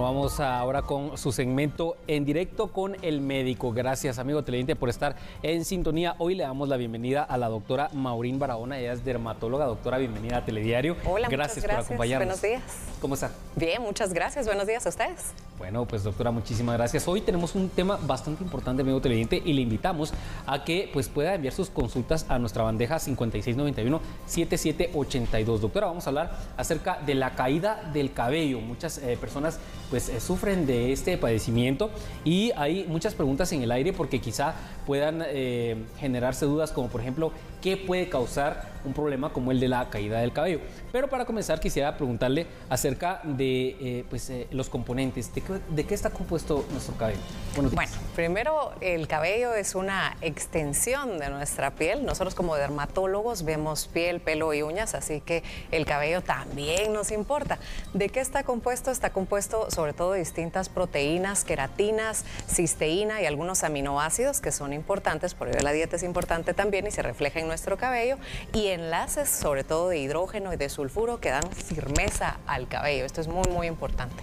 Vamos ahora con su segmento En Directo con el Médico. Gracias, amigo televidente, por estar en sintonía. Hoy le damos la bienvenida a la doctora Maurín Barahona. Ella es dermatóloga. Doctora, bienvenida a Telediario. Hola, gracias por acompañarnos. Buenos días. ¿Cómo está? Bien, muchas gracias. Buenos días a ustedes. Bueno, pues doctora, muchísimas gracias. Hoy tenemos un tema bastante importante, amigo televidente, y le invitamos a que pueda enviar sus consultas a nuestra bandeja 5691-7782. Doctora, vamos a hablar acerca de la caída del cabello. Muchas personas sufren de este padecimiento y hay muchas preguntas en el aire porque quizá puedan generarse dudas como por ejemplo, ¿qué puede causar un problema como el de la caída del cabello? Pero para comenzar quisiera preguntarle acerca de los componentes, ¿de qué está compuesto nuestro cabello? Bueno, primero el cabello es una extensión de nuestra piel. Nosotros como dermatólogos vemos piel, pelo y uñas, así que el cabello también nos importa. ¿De qué está compuesto? Está compuesto sobre todo de distintas proteínas, queratinas, cisteína y algunos aminoácidos que son importantes, por ello la dieta es importante también y se refleja en nuestro cabello, y enlaces sobre todo de hidrógeno y de sulfuro que dan firmeza al cabello. Esto es muy, muy importante.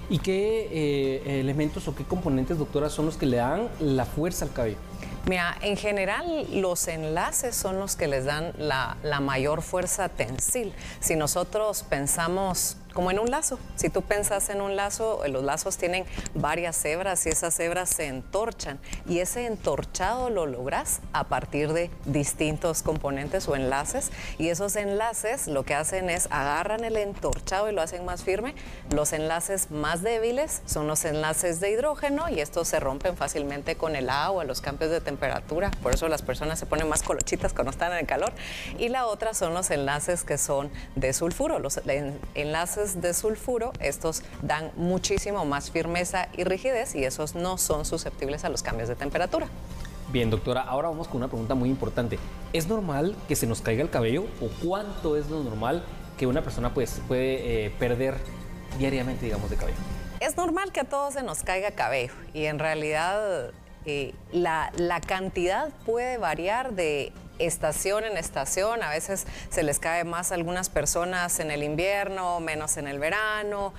¿Y qué elementos o qué componentes, doctora, son los que le dan la fuerza al cabello? Mira, en general los enlaces son los que les dan la mayor fuerza tensil. Si nosotros pensamos como en un lazo, si tú pensas en un lazo, los lazos tienen varias hebras y esas hebras se entorchan y ese entorchado lo logras a partir de distintos componentes o enlaces, y esos enlaces lo que hacen es agarran el entorchado y lo hacen más firme. Los enlaces más débiles son los enlaces de hidrógeno y estos se rompen fácilmente con el agua, los cambios de temperatura, por eso las personas se ponen más colochitas cuando están en el calor. Y la otra son los enlaces que son de sulfuro. Los enlaces de sulfuro, estos dan muchísimo más firmeza y rigidez y esos no son susceptibles a los cambios de temperatura. Bien, doctora, ahora vamos con una pregunta muy importante. ¿Es normal que se nos caiga el cabello o cuánto es lo normal que una persona puede perder diariamente, digamos, de cabello? Es normal que a todos se nos caiga cabello y en realidad la cantidad puede variar de estación en estación. A veces se les cae más a algunas personas en el invierno, menos en el verano.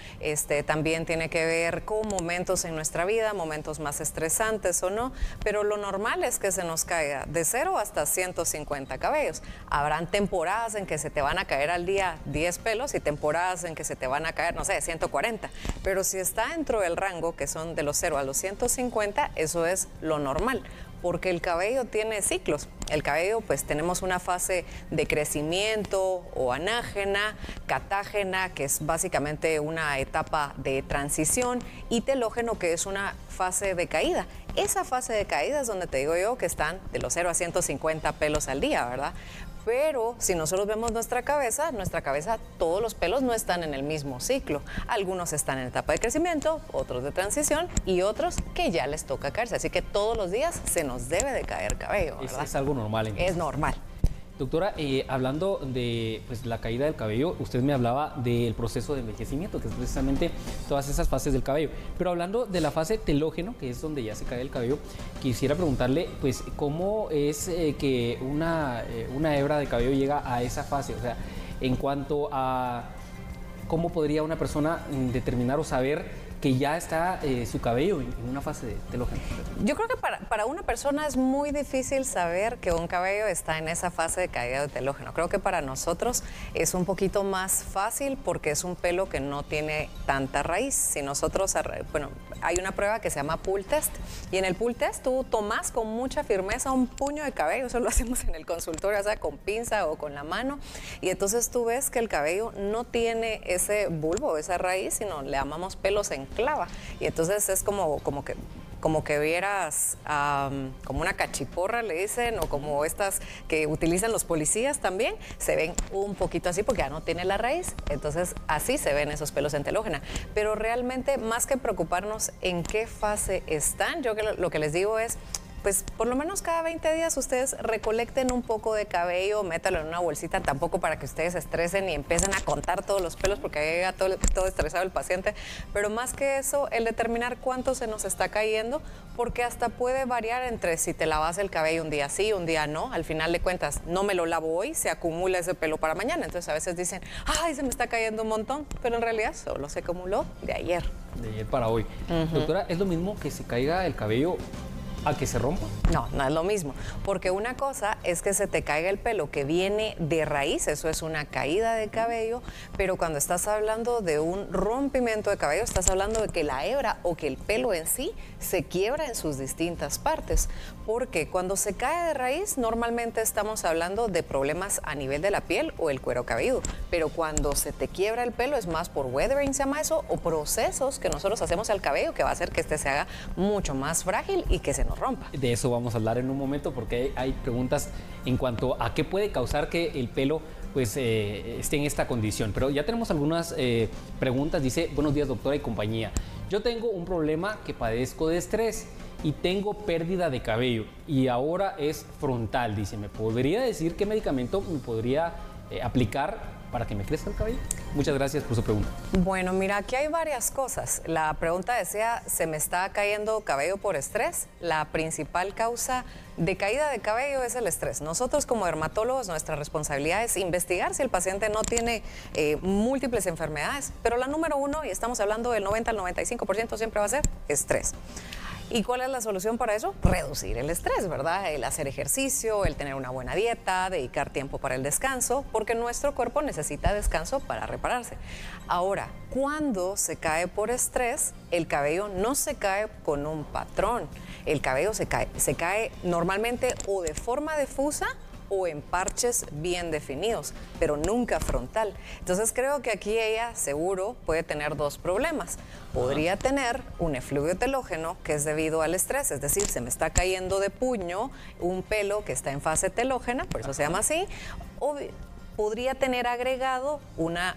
También tiene que ver con momentos en nuestra vida, momentos más estresantes o no, pero lo normal es que se nos caiga de 0 hasta 150 cabellos. Habrán temporadas en que se te van a caer al día 10 pelos y temporadas en que se te van a caer, no sé, 140, pero si está dentro del rango que son de los 0 a los 150, eso es lo normal, porque el cabello tiene ciclos. El cabello, tenemos una fase de crecimiento o anágena, catágena, que es básicamente una etapa de transición, y telógeno, que es una fase de caída. Esa fase de caída es donde te digo yo que están de los 0 a 150 pelos al día, ¿verdad? Pero si nosotros vemos nuestra cabeza, todos los pelos no están en el mismo ciclo. Algunos están en etapa de crecimiento, otros de transición y otros que ya les toca caerse. Así que todos los días se nos debe de caer cabello, ¿verdad? Es algo normal, entonces. Es normal. Doctora, hablando de la caída del cabello, usted me hablaba del proceso de envejecimiento, que es precisamente todas esas fases del cabello. Pero hablando de la fase telógeno, que es donde ya se cae el cabello, quisiera preguntarle, ¿cómo es que una hebra de cabello llega a esa fase? O sea, en cuanto a cómo podría una persona determinar o saber que ya está su cabello en una fase de telógeno. Yo creo que para una persona es muy difícil saber que un cabello está en esa fase de caída de telógeno. Creo que para nosotros es un poquito más fácil porque es un pelo que no tiene tanta raíz. Si nosotros, hay una prueba que se llama pull test, y en el pull test tú tomas con mucha firmeza un puño de cabello, eso lo hacemos en el consultorio, o sea, con pinza o con la mano, y entonces tú ves que el cabello no tiene ese bulbo, esa raíz, sino le llamamos pelos en clava, y entonces es como que vieras como una cachiporra, le dicen, o como estas que utilizan los policías también, se ven un poquito así porque ya no tiene la raíz, entonces así se ven esos pelos en telógena. Pero realmente, más que preocuparnos en qué fase están, yo lo que les digo es, por lo menos cada 20 días ustedes recolecten un poco de cabello, métalo en una bolsita, tampoco para que ustedes se estresen y empiecen a contar todos los pelos porque ahí llega todo estresado el paciente, pero más que eso, el determinar cuánto se nos está cayendo, porque hasta puede variar entre si te lavas el cabello un día sí, un día no, al final de cuentas, no me lo lavo hoy, se acumula ese pelo para mañana, entonces a veces dicen, ay, se me está cayendo un montón, pero en realidad solo se acumuló de ayer. de ayer para hoy. Doctora, ¿es lo mismo que se caiga el cabello a que se rompa? No, no es lo mismo, porque una cosa es que se te caiga el pelo que viene de raíz, eso es una caída de cabello, pero cuando estás hablando de un rompimiento de cabello, estás hablando de que la hebra o que el pelo en sí se quiebra en sus distintas partes, porque cuando se cae de raíz, normalmente estamos hablando de problemas a nivel de la piel o el cuero cabelludo, pero cuando se te quiebra el pelo es más por weathering, se llama eso, o procesos que nosotros hacemos al cabello que va a hacer que este se haga mucho más frágil y que se nos rompa. De eso vamos a hablar en un momento porque hay preguntas en cuanto a qué puede causar que el pelo pues esté en esta condición. Pero ya tenemos algunas preguntas. Dice, buenos días doctora y compañía. Yo tengo un problema que padezco de estrés y tengo pérdida de cabello y ahora es frontal. Dice, ¿me podría decir qué medicamento me podría aplicar para que me crezca el cabello? Muchas gracias por su pregunta. Bueno, mira, aquí hay varias cosas. La pregunta decía, ¿se me está cayendo cabello por estrés? La principal causa de caída de cabello es el estrés. Nosotros como dermatólogos, nuestra responsabilidad es investigar si el paciente no tiene múltiples enfermedades, pero la número uno, y estamos hablando del 90 al 95%, siempre va a ser estrés. ¿Y cuál es la solución para eso? Reducir el estrés, ¿verdad? El hacer ejercicio, el tener una buena dieta, dedicar tiempo para el descanso, porque nuestro cuerpo necesita descanso para repararse. Ahora, cuando se cae por estrés, el cabello no se cae con un patrón. El cabello se cae normalmente o de forma difusa o en parches bien definidos, pero nunca frontal. Entonces creo que aquí ella seguro puede tener dos problemas. Podría tener un efluvio telógeno que es debido al estrés, es decir, se me está cayendo de puño un pelo que está en fase telógena, por eso se llama así, o podría tener agregado una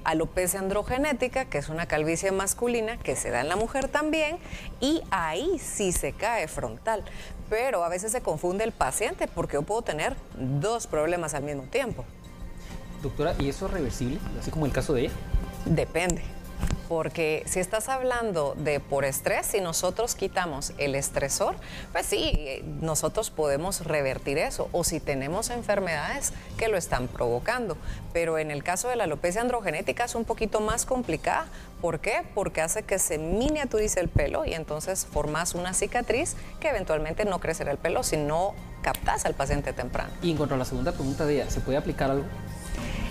alopecia androgenética, que es una calvicie masculina que se da en la mujer también, y ahí sí se cae frontal. Pero a veces se confunde el paciente porque yo puedo tener dos problemas al mismo tiempo. Doctora, ¿y eso es reversible? Así como el caso de ella. Depende. Porque si estás hablando de por estrés, si nosotros quitamos el estresor, pues sí, nosotros podemos revertir eso. O si tenemos enfermedades que lo están provocando. Pero en el caso de la alopecia androgenética es un poquito más complicada. ¿Por qué? Porque hace que se miniaturice el pelo y entonces formas una cicatriz que eventualmente no crecerá el pelo si no captas al paciente temprano. Y en cuanto a la segunda pregunta de ella, ¿se puede aplicar algo?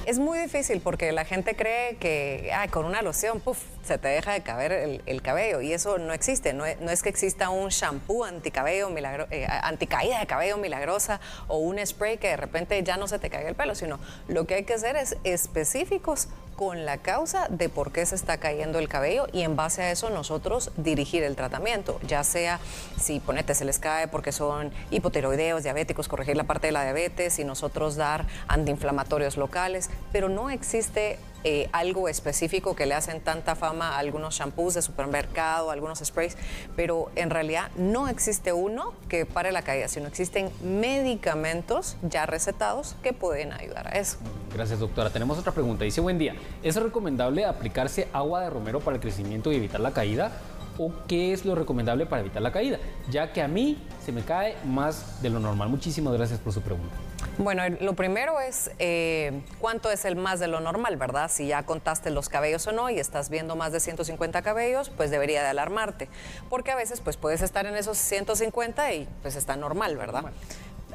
Es muy difícil porque la gente cree que con una loción, puff, se te deja de caer el cabello y eso no existe. No es que exista un shampoo anticaída de cabello milagrosa o un spray que de repente ya no se te caiga el pelo, sino lo que hay que hacer es específicos con la causa de por qué se está cayendo el cabello y en base a eso nosotros dirigir el tratamiento, ya sea si ponete se les cae porque son hipotiroideos, diabéticos, corregir la parte de la diabetes y nosotros dar antiinflamatorios locales, pero no existe algo específico que le hacen tanta fama a algunos shampoos de supermercado, algunos sprays, pero en realidad no existe uno que pare la caída, sino existen medicamentos ya recetados que pueden ayudar a eso. Gracias, doctora. Tenemos otra pregunta. Dice, buen día, ¿es recomendable aplicarse agua de romero para el crecimiento y evitar la caída? ¿O qué es lo recomendable para evitar la caída? Ya que a mí se me cae más de lo normal. Muchísimas gracias por su pregunta. Bueno, lo primero es cuánto es el más de lo normal, ¿verdad? Si ya contaste los cabellos o no y estás viendo más de 150 cabellos, pues debería de alarmarte. Porque a veces pues puedes estar en esos 150 y pues está normal, ¿verdad? Normal.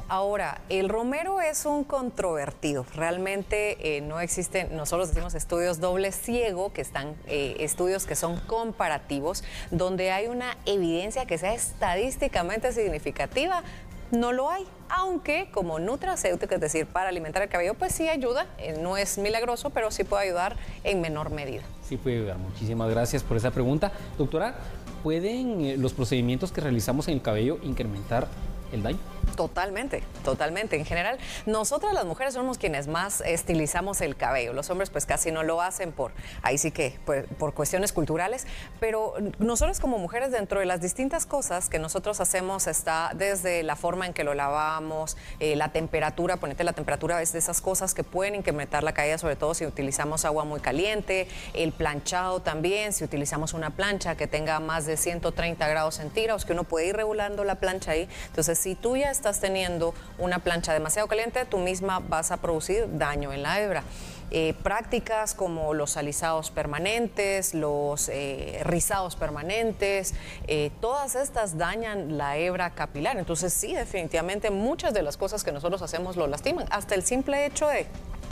Ahora, el romero es un controvertido. Realmente no existen, nosotros decimos estudios doble ciego, que están estudios que son comparativos, donde hay una evidencia que sea estadísticamente significativa. No lo hay, aunque como nutracéutico, es decir, para alimentar el cabello, pues sí ayuda, no es milagroso, pero sí puede ayudar en menor medida. Sí puede ayudar, muchísimas gracias por esa pregunta. Doctora, ¿pueden los procedimientos que realizamos en el cabello incrementar el daño? Totalmente, totalmente. En general, nosotras las mujeres somos quienes más estilizamos el cabello. Los hombres pues casi no lo hacen ahí sí que por cuestiones culturales, pero nosotros como mujeres dentro de las distintas cosas que nosotros hacemos está desde la forma en que lo lavamos, la temperatura, ponete la temperatura es de esas cosas que pueden incrementar la caída, sobre todo si utilizamos agua muy caliente, el planchado también, si utilizamos una plancha que tenga más de 130 grados centígrados, que uno puede ir regulando la plancha ahí. Entonces, si tú ya estás estás teniendo una plancha demasiado caliente, tú misma vas a producir daño en la hebra. Prácticas como los alisados permanentes, los rizados permanentes, todas estas dañan la hebra capilar. Entonces sí, definitivamente muchas de las cosas que nosotros hacemos lo lastiman. Hasta el simple hecho de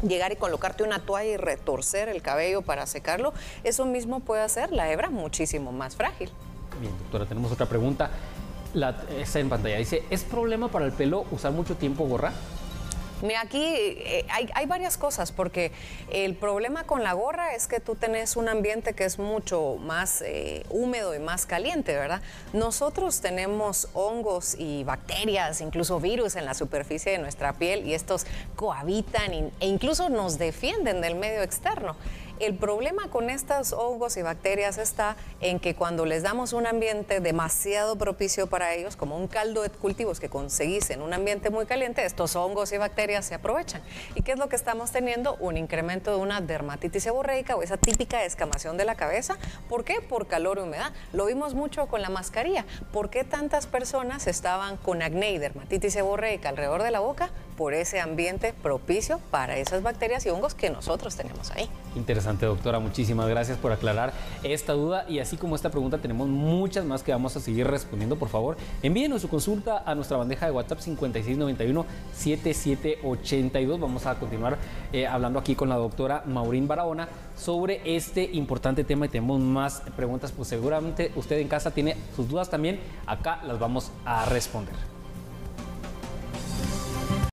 llegar y colocarte una toalla y retorcer el cabello para secarlo, eso mismo puede hacer la hebra muchísimo más frágil. Bien, doctora, tenemos otra pregunta. Está en pantalla. Dice, ¿es problema para el pelo usar mucho tiempo gorra? Mira, aquí hay varias cosas, porque el problema con la gorra es que tú tenés un ambiente que es mucho más húmedo y más caliente, ¿verdad? Nosotros tenemos hongos y bacterias, incluso virus en la superficie de nuestra piel, y estos cohabitan e incluso nos defienden del medio externo. El problema con estos hongos y bacterias está en que cuando les damos un ambiente demasiado propicio para ellos, como un caldo de cultivos que conseguís en un ambiente muy caliente, estos hongos y bacterias se aprovechan. ¿Y qué es lo que estamos teniendo? Un incremento de una dermatitis seborreica o esa típica descamación de la cabeza. ¿Por qué? Por calor y humedad. Lo vimos mucho con la mascarilla. ¿Por qué tantas personas estaban con acné y dermatitis seborreica alrededor de la boca? Por ese ambiente propicio para esas bacterias y hongos que nosotros tenemos ahí. Interesante, doctora. Muchísimas gracias por aclarar esta duda. Y así como esta pregunta, tenemos muchas más que vamos a seguir respondiendo. Por favor, envíenos su consulta a nuestra bandeja de WhatsApp 5691-7782. Vamos a continuar hablando aquí con la doctora Maurín Barahona sobre este importante tema, y tenemos más preguntas, pues seguramente usted en casa tiene sus dudas también. Acá las vamos a responder.